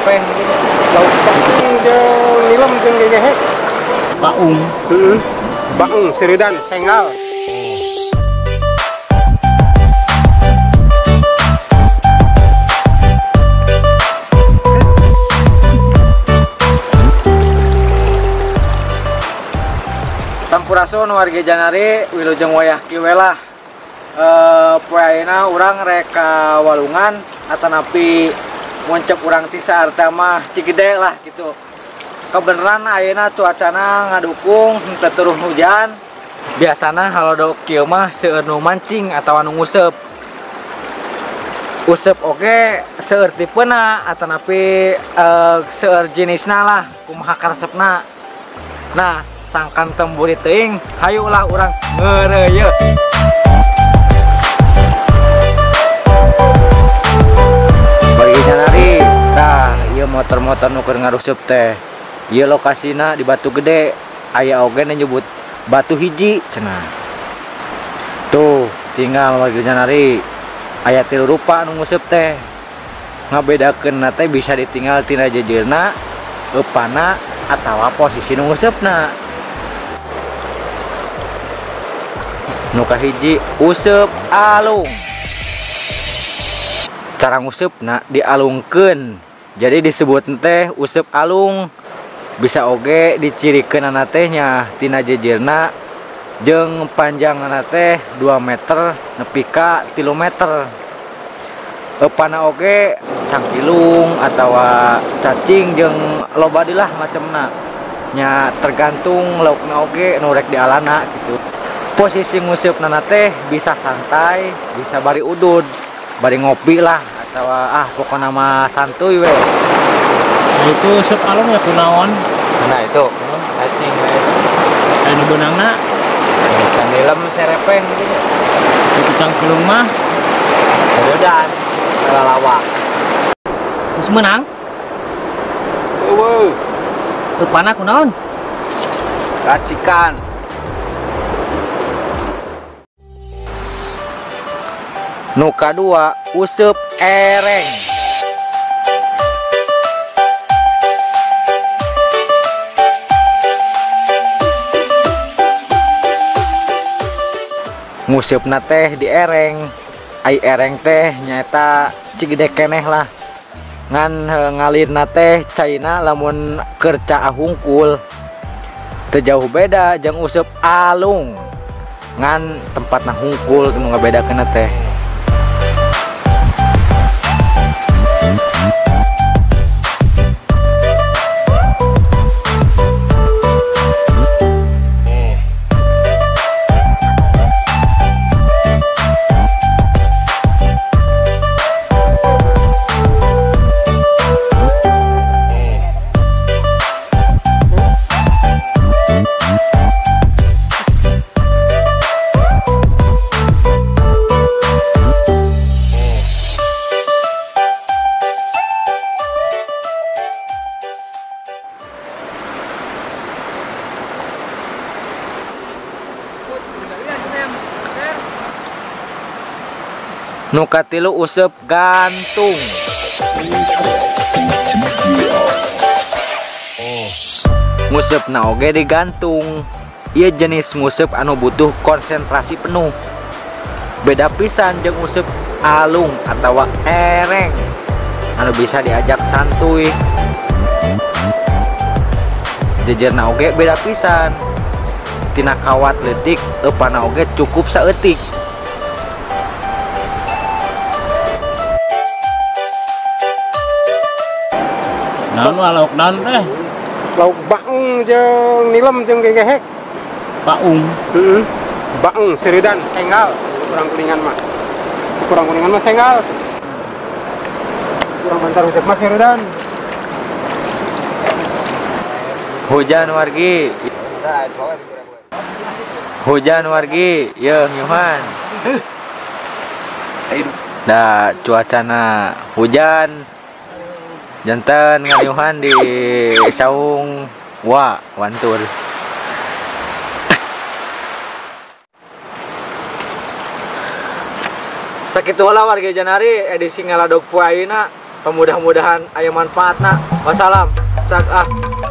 serepeng gitu. Lauk baung jeung nilem jeung gegehe. Baung. Heeh. Baung seridan tenggal. Sampurasun warga Janari wilujeng wayah kieu lah. Poeina urang reka walungan atanapi muncep urang tisa arta mah Cikide lah gitu. Kebeneran ayeuna cuacana ngadukung henteu turun hujan. Biasana halodo kieu mah seueur nu mancing atawa nu nguseup. Useup oge seueur tipeuna atanapi seueur jenisna lah kumaha karesepna. Nah, sangkan temburi teuing, hayulah urang ngeureuyeut. Bagi Janari, tah ieu motor-motor nu keur ngaruseup teh. Ieu lokasina di Batu Gede, aya oge nu nyebut Batu Hiji cenah. Tuh, tinggal bagi Janari, aya 3 rupa nu nguseup teh. Ngabedakeunna teh bisa ditinggal tina jejeurna, eupana atawa posisi nu nguseupeuna. Nu kahiji useup alung. Cara ngusupna dialungkeun, jadi disebut teh useup alung. Bisa oge dicirikeun teh nya tina jejeurna jeung panjangna teh 2 meter nepi ka 3 meter. Eupana oge cangkilung atawa cacing jeung loba dilah macemna. Nya tergantung laukna oge nu rek dialana gitu. Posisi ngusupna teh bisa santai, bisa bari udud, bari ngopi lah atawa pokoknya mah santuy we. Nah itu useup alung ya kunaon? Nah itu cacing we. Anu beunangna Ikan nilem serepeng gitu. itu cangkilung mah Seredan lalawak. geus meunang. Eueuh, Eupana kunaon? racikan. Nu kadua useup ereng. Ngusupna teh di ereng. Ai ereng teh nyaeta Cigede keneh lah. Ngan ngalirna teh caina lamun keur caah hungkul. Teu jauh beda jeung useup alung. Ngan tempatna hungkul nu ngabedakeunna teh. Nu katilu useup gantung. Ngusupna oge digantung. Ieu jenis nguseup anu butuh konsentrasi penuh. Beda pisan jeung useup alung atawa ereng anu bisa diajak santuy. Jejeurna oge beda pisan. Tina kawat leutik eupana oge cukup saeutik. Naon lauk naon teh? Lauk baung jeung nilem jeung gegehe. Baung. Heeh. Baung seridan tenggal. Kurang kuningan mah. Kurang kuningan mah senggal. Kurang bantar ucap mah seridan. Hujan wargi. Hujan wargi, yeuh nyuhan. Da cuacana hujan. Janten ngaliuhan di saung wantur. Sakitu heula warga Janari edisi ngaladog poe ayeuna Mudah-mudahan aya manfaatna. Wassalam. Cak ah.